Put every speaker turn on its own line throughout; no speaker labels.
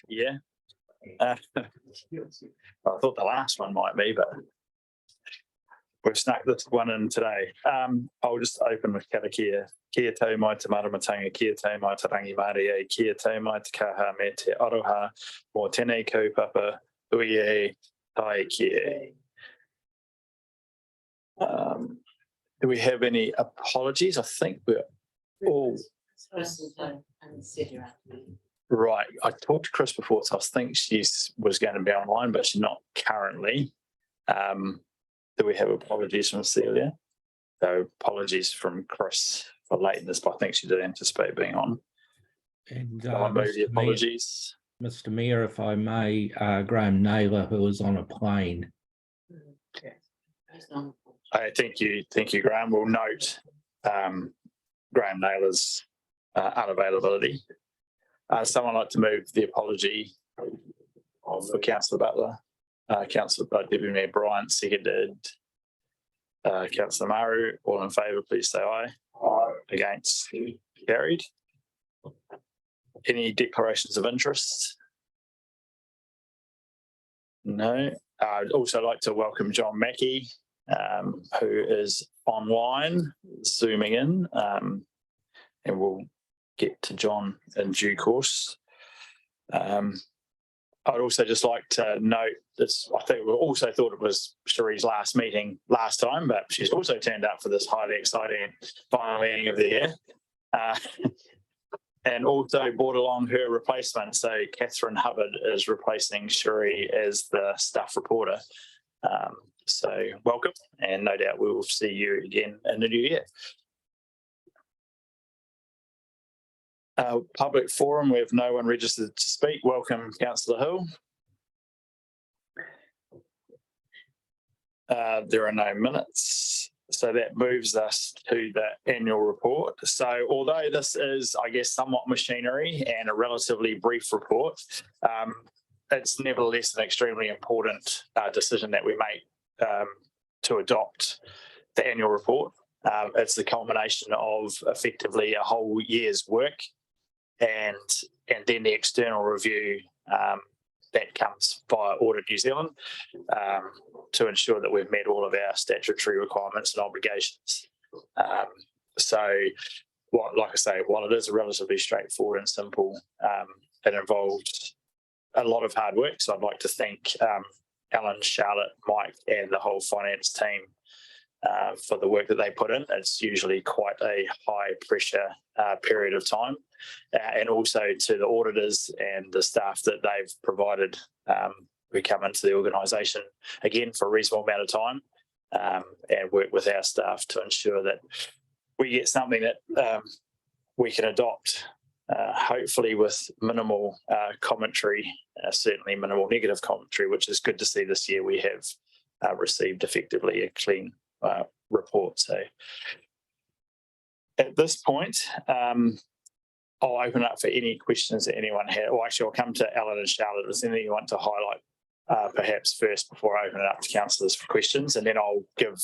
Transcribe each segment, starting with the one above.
Yeah. I thought the last one might be, but we've snuck this one in today. I'll just open with karakia. Kia tau mai te maramatanga, kia tau mai te rangi maria, kia tau mai te kaha me te aroha, mō tēnei kaupapa, ui e, tai kia. Do we have any apologies? I think we're all... Right. I talked to Chris before, so I think she was going to be online, but she's not currently. Do we have apologies from Celia? So apologies from Chris for lateness, but I think she did anticipate being on.
And
apologies.
Mr. Mayor, if I may, Graham Naylor, who was on a plane.
Thank you, Graham. We'll note Graham Naylor's unavailability. Someone like to move the apology for Councillor Butler, Councillor Deputy Mayor Bryant, seconded. Councillor Maru, all in favour, please say aye. Aye. Against, carried. Any declarations of interest? No. I'd also like to welcome John Mackey, who is online, zooming in, and we'll get to John in due course. I'd also just like to note this. I think we also thought it was Cherie's last meeting last time, but she's also turned up for this highly exciting final meeting of the year. And also brought along her replacement. So Catherine Hubbard is replacing Cherie as the staff reporter. So welcome, and no doubt we will see you again in the new year. Public forum, we have no one registered to speak. Welcome, Councillor Hill. There are no minutes, so that moves us to the annual report. So although this is, I guess, somewhat machinery and a relatively brief report, it's nevertheless an extremely important decision that we make to adopt the annual report. It's the culmination of effectively a whole year's work, and then the external review that comes via Audit New Zealand to ensure that we've met all of our statutory requirements and obligations. So, like I say, while it is a relatively straightforward and simple, it involved a lot of hard work. So I'd like to thank Alan, Charlotte, Mike, and the whole finance team for the work that they put in. It's usually quite a high pressure period of time, and also to the auditors and the staff that they've provided who come into the organisation again for a reasonable amount of time, and work with our staff to ensure that we get something that we can adopt, hopefully with minimal commentary, certainly minimal negative commentary, which is good to see this year. We have received effectively a clean report. So at this point, I'll open up for any questions that anyone had. Or actually, I'll come to Alan and Charlotte. Is there anything you want to highlight perhaps first before I open it up to councillors for questions? And then I'll give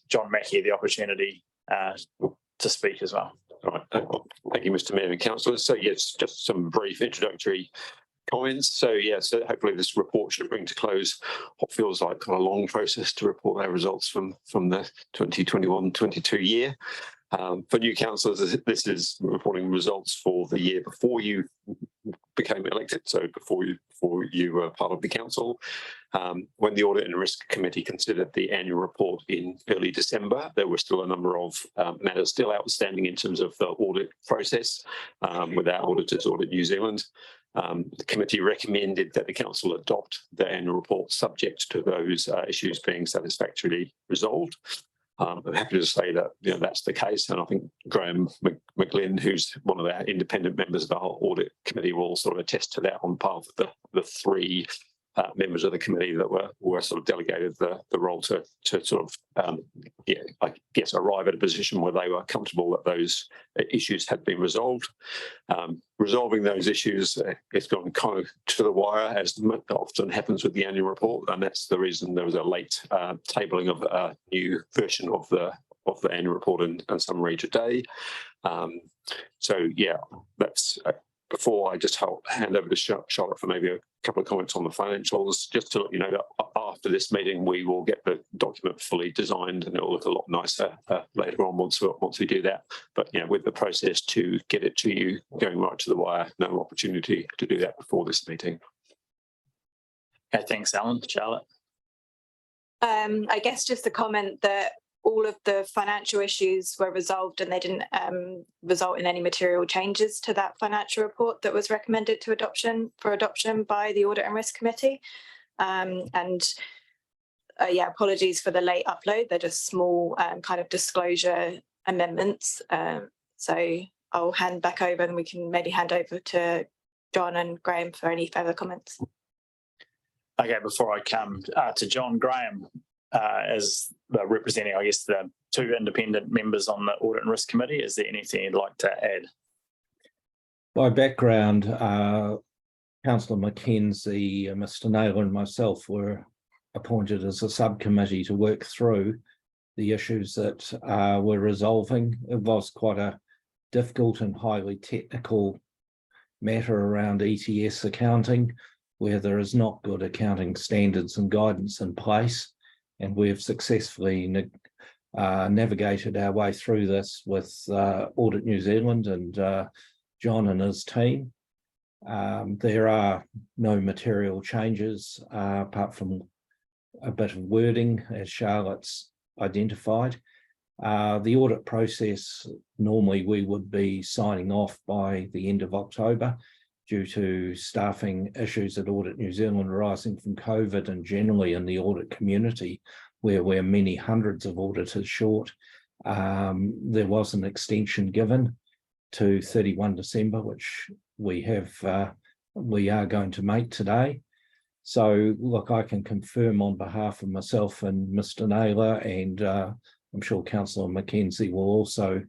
John Mackey the opportunity to speak as well.
All right. Thank you, Mr. Mayor and councillors. So yes, just some brief introductory comments. So yes, so hopefully this report should bring to close what feels like a long process to report our results from the 2021-22 year. For new councillors, this is reporting results for the year before you became elected, so before you were part of the council. When the Audit and Risk Committee considered the annual report in early December, there were still a number of matters still outstanding in terms of the audit process with our auditors, Audit New Zealand. The committee recommended that the council adopt the annual report subject to those issues being satisfactorily resolved. I'm happy to say that that's the case, and I think Graham McGlynn, who's one of our independent members of the whole audit committee, will sort of attest to that on behalf of the three members of the committee that were sort of delegated the role to sort of I guess arrive at a position where they were comfortable that those issues had been resolved. Resolving those issues has gone kind of to the wire, as often happens with the annual report, and that's the reason there was a late tabling of a new version of the annual report and summary today. So yeah, that's before I just hand over to Charlotte for maybe a couple of comments on the financials, just to let you know that after this meeting, we will get the document fully designed and it will look a lot nicer later on once we do that. But with the process to get it to you going right to the wire, no opportunity to do that before this meeting.
Okay, thanks, Alan. Charlotte?
I guess just a comment that all of the financial issues were resolved and they didn't result in any material changes to that financial report that was recommended to adoption by the Audit and Risk Committee. Apologies for the late upload. They're just small kind of disclosure amendments. So I'll hand back over and we can maybe hand over to John and Graham for any further comments.
Okay, before I come to John, Graham, as the representing, I guess, the two independent members on the Audit and Risk Committee, is there anything you'd like to add?
By background, Councillor Mackenzie, Mr. Naylor and myself were appointed as a subcommittee to work through the issues that we're resolving. It was quite a difficult and highly technical matter around ETS accounting, where there is not good accounting standards and guidance in place. And we've successfully navigated our way through this with Audit New Zealand and John and his team. There are no material changes apart from a bit of wording, as Charlotte's identified. The audit process, normally we would be signing off by the end of October due to staffing issues at Audit New Zealand arising from COVID and generally in the audit community, where we're many hundreds of auditors short. There was an extension given to 31 December, which we are going to make today. So, look, I can confirm on behalf of myself and Mr. Naylor, and I'm sure Councillor Mackenzie will also,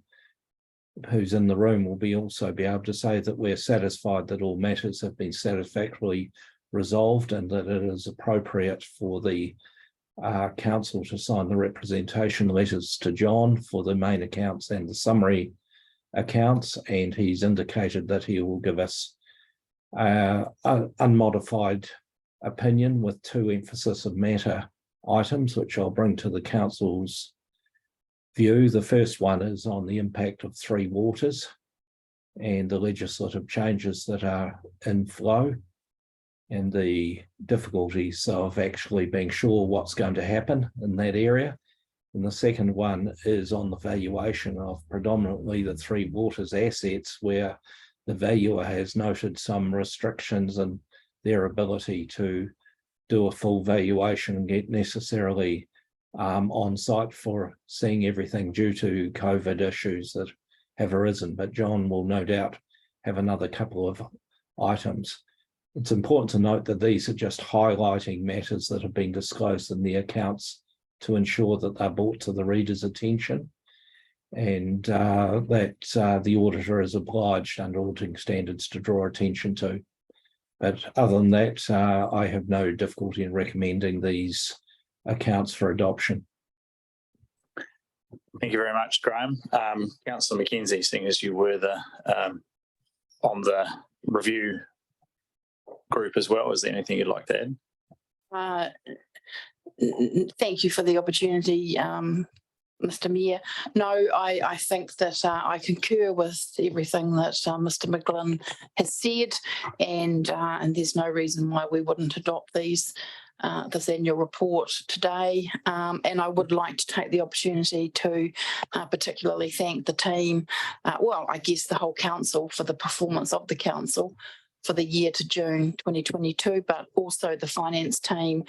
who's in the room, will also be able to say that we're satisfied that all matters have been satisfactorily resolved and that it is appropriate for the council to sign the representation letters to John for the main accounts and the summary accounts, and he's indicated that he will give us an unmodified opinion with 2 emphasis of matter items, which I'll bring to the council's view. The first one is on the impact of 3 waters and the legislative changes that are in flow and the difficulties of actually being sure what's going to happen in that area. And the second one is on the valuation of predominantly the 3 waters assets, where the valuer has noted some restrictions in their ability to do a full valuation and get necessarily on site for seeing everything due to COVID issues that have arisen. But John will no doubt have another couple of items. It's important to note that these are just highlighting matters that have been disclosed in the accounts to ensure that they're brought to the reader's attention, and that the auditor is obliged under auditing standards to draw attention to. But other than that, I have no difficulty in recommending these accounts for adoption.
Thank you very much, Graham. Councillor Mackenzie, seeing as you were on the review group as well, is there anything you'd like to add?
Thank you for the opportunity, Mr. Mayor. No, I think that I concur with everything that Mr. McGlynn has said, and there's no reason why we wouldn't adopt this annual report today. And I would like to take the opportunity to particularly thank the team, well, I guess the whole council, for the performance of the council for the year to June 2022, but also the finance team,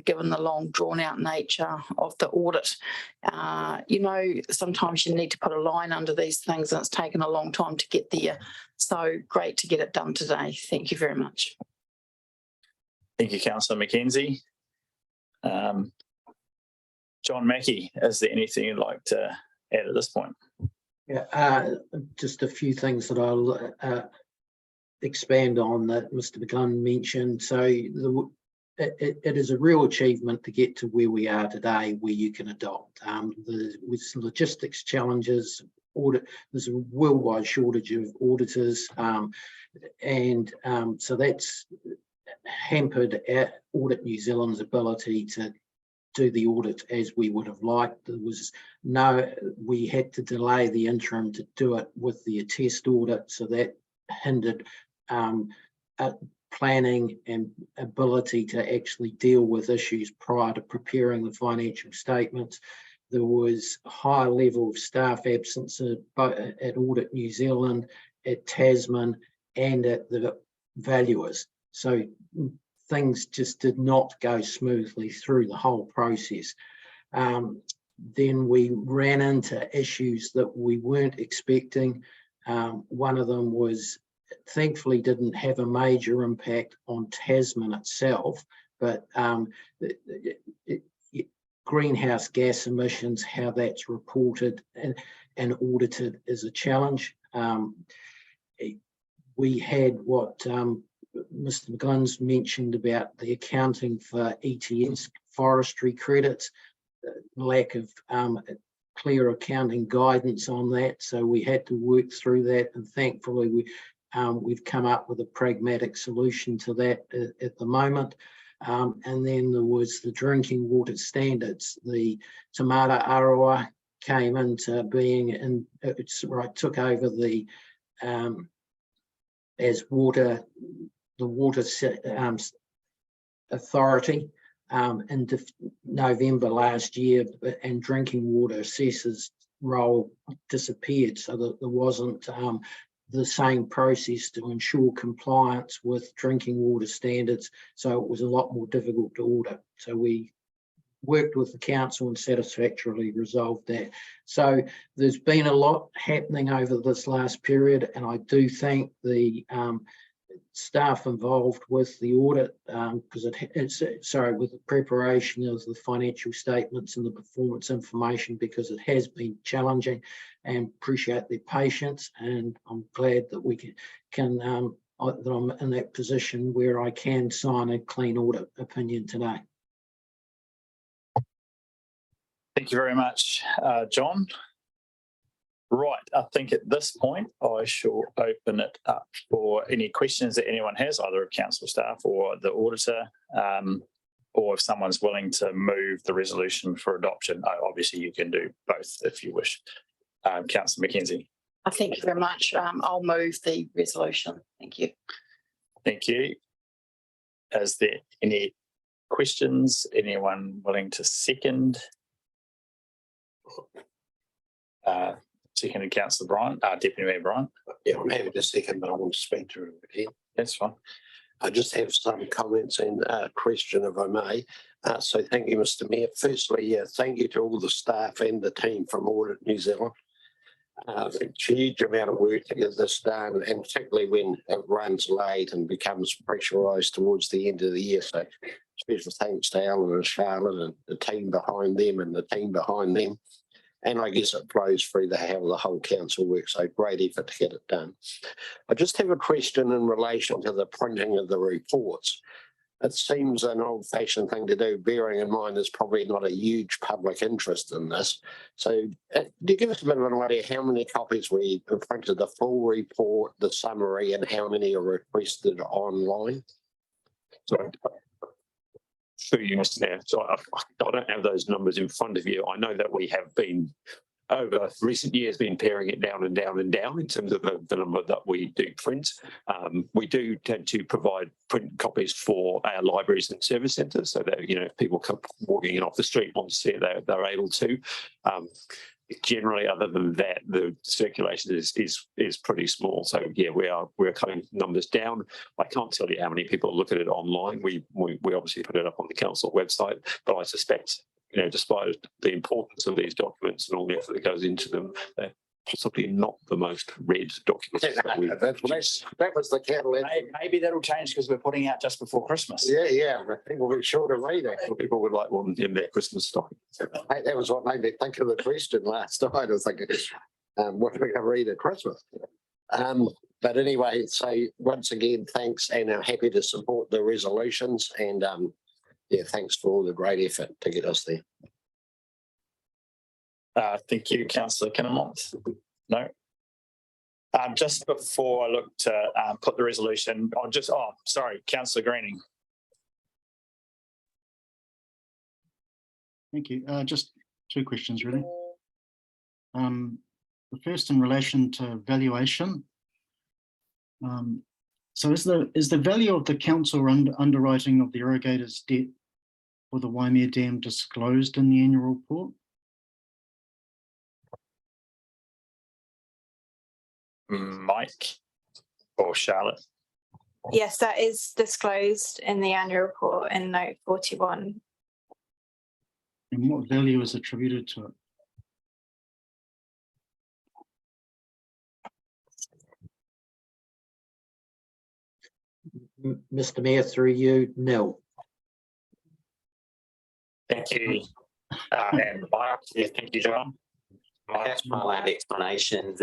given the long drawn out nature of the audit. Sometimes you need to put a line under these things, and it's taken a long time to get there. So great to get it done today. Thank you very much.
Thank you, Councillor Mackenzie. John Mackie, is there anything you'd like to add at this point?
Yeah, just a few things that I'll expand on that Mr. McGlynn mentioned. So it is a real achievement to get to where we are today, where you can adopt. With some logistics challenges, there's a worldwide shortage of auditors, so that's hampered Audit New Zealand's ability to do the audit as we would have liked. We had to delay the interim to do it with the attest audit, so that hindered planning and ability to actually deal with issues prior to preparing the financial statements. There was a high level of staff absence at Audit New Zealand, at Tasman, and at the valuers. So things just did not go smoothly through the whole process. Then we ran into issues that we weren't expecting. One of them was, thankfully, didn't have a major impact on Tasman itself, but greenhouse gas emissions, how that's reported and audited is a challenge. We had what Mr. McGlynn's mentioned about the accounting for ETS forestry credits, lack of clear accounting guidance on that. So we had to work through that, and thankfully we've come up with a pragmatic solution to that at the moment. And then there was the drinking water standards. The Tamata Arawa came into being and took over the water authority in November last year, and drinking water assessor's role disappeared, so that there wasn't the same process to ensure compliance with drinking water standards. So it was a lot more difficult to audit. So we worked with the council and satisfactorily resolved that. So there's been a lot happening over this last period, and I do thank the staff involved with the audit, because with the preparation of the financial statements and the performance information, because it has been challenging, and appreciate their patience. And I'm glad that we that I'm in that position where I can sign a clean audit opinion today.
Thank you very much, John. Right, I think at this point I shall open it up for any questions that anyone has, either of council staff or the auditor, or if someone's willing to move the resolution for adoption. Obviously, you can do both if you wish. Councillor Mackenzie.
Thank you very much. I'll move the resolution. Thank you.
Thank you. Is there any questions? Anyone willing to second? Seconded, Councillor Bryan, Deputy Mayor Bryan.
Yeah, I'm happy to second, but I want to speak to him again.
That's fine.
I just have some comments and a question, if I may. So thank you, Mr. Mayor. Firstly, thank you to all the staff and the team from Audit New Zealand. It's a huge amount of work to get this done, and particularly when it runs late and becomes pressurised towards the end of the year. So special thanks to Alan and Charlotte and the team behind them and the team behind them. And I guess it flows through how the whole council works. So great effort to get it done. I just have a question in relation to the printing of the reports. It seems an old-fashioned thing to do, bearing in mind there's probably not a huge public interest in this. So do you give us a bit of an idea how many copies we printed, the full report, the summary, and how many are requested online?
So, through you, Mr. Mayor. So I don't have those numbers in front of you. I know that we have been, over recent years, been paring it down and down and down in terms of the number that we do print. We do tend to provide print copies for our libraries and service centres, so that, if people come walking in off the street want to see it, they're able to. Generally, other than that, the circulation is pretty small. So yeah, we're cutting numbers down. I can't tell you how many people look at it online. We obviously put it up on the council website, but I suspect, despite the importance of these documents and all the effort that goes into them, they're possibly not the most read documents.
That was the catalyst.
Maybe that'll change because we're putting out just before Christmas.
Yeah. People will be sure to read it.
People would like one in their Christmas stocking.
That was what made me think of the question last night. I was thinking, what are we going to read at Christmas? But anyway, so once again, thanks, and I'm happy to support the resolutions. And thanks for all the great effort to get us there.
Thank you, Councillor Kinnemont. No. Just before I look to put the resolution, sorry, Councillor Greening.
Thank you. Just two questions, really. The first in relation to valuation. So is the value of the council underwriting of the irrigator's debt for the Waimea Dam disclosed in the annual report?
Mike or Charlotte?
Yes, that is disclosed in the annual report in note 41.
And what value is attributed to it?
Mr. Mayor, through you, nil.
Thank you. And Mike, thank you, John.
That's my lab explanation.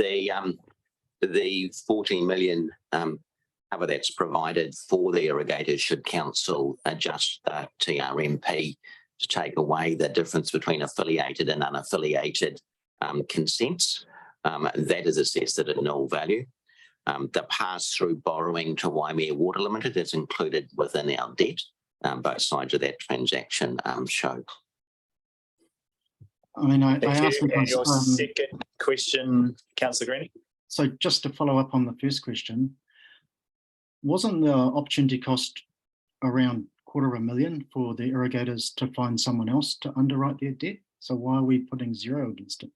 The 14 million cover that's provided for the irrigators should council adjust the TRMP to take away the difference between affiliated and unaffiliated consents. That is assessed at a nil value. The pass-through borrowing to Waimea Water Limited is included within our debt. Both sides of that transaction show.
I mean, I asked
and your second question, Councillor Greening.
So just to follow up on the first question, wasn't the opportunity cost around $250,000 for the irrigators to find someone else to underwrite their debt? So why are we putting zero against it?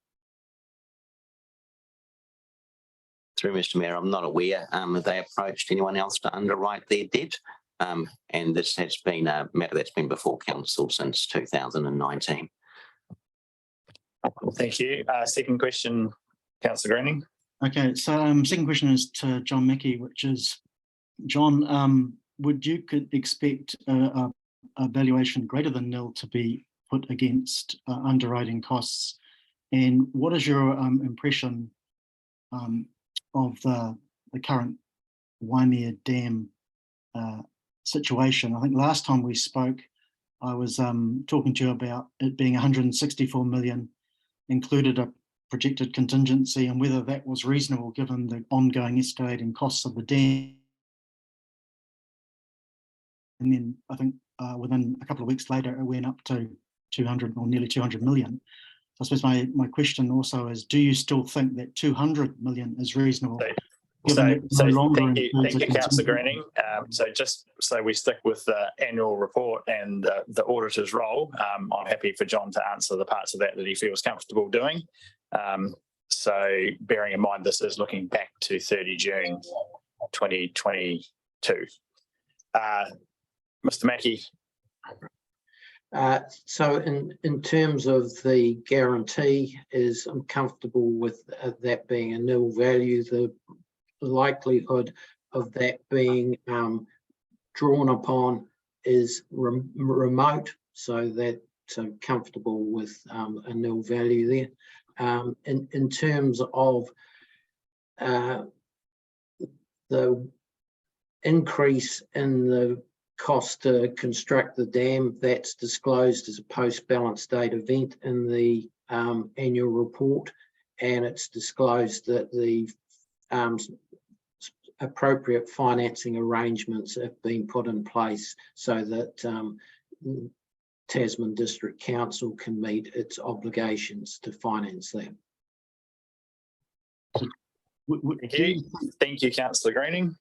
Through Mr. Mayor, I'm not aware if they approached anyone else to underwrite their debt. And this has been a matter that's been before council since 2019.
Thank you. Second question, Councillor Greening.
Okay, so second question is to John Mickey, which is, John, would you could expect a valuation greater than nil to be put against underwriting costs? And what is your impression of the current Waimea Dam situation? I think last time we spoke, I was talking to you about it being 164 million, included a projected contingency, and whether that was reasonable given the ongoing escalating costs of the dam. And then I think within a couple of weeks later, it went up to 200 or nearly 200 million. So I suppose my question also is, do you still think that 200 million is reasonable?
Thank you, Councillor Greening. So just so we stick with the annual report and the auditor's role, I'm happy for John to answer the parts of that he feels comfortable doing. So bearing in mind this is looking back to 30 June 2022. Mr. Mackey.
So in terms of the guarantee, I'm comfortable with that being a nil value. The likelihood of that being drawn upon is remote, so that I'm comfortable with a nil value there. In terms of the increase in the cost to construct the dam, that's disclosed as a post-balance date event in the annual report, and it's disclosed that the appropriate financing arrangements have been put in place so that Tasman District Council can meet its obligations to finance that.
Thank you, Councillor Greening.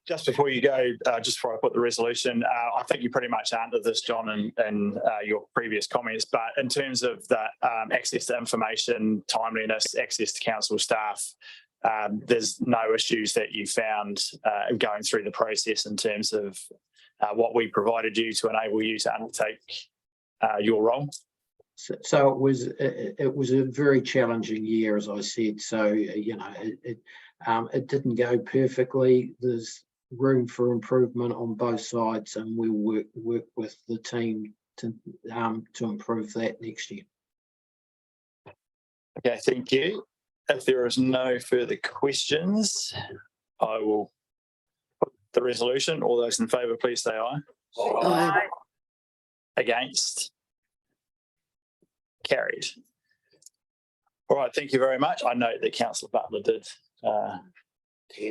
Just before you go, just before I put the resolution, I think you pretty much answered this, John, in your previous comments, but in terms of the access to information, timeliness, access to council staff, there's no issues that you found going through the process in terms of what we provided you to enable you to undertake your role?
So it was a very challenging year, as I said. So it didn't go perfectly. There's room for improvement on both sides, and we'll work with the team to improve that next year.
Okay, thank you. If there is no further questions, I will put the resolution. All those in favour, please say aye. Aye. Against? Carried. All right, thank you very much. I note that Councillor Butler did.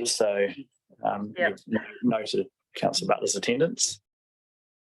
So
Yep.
you've noted Councillor Butler's attendance.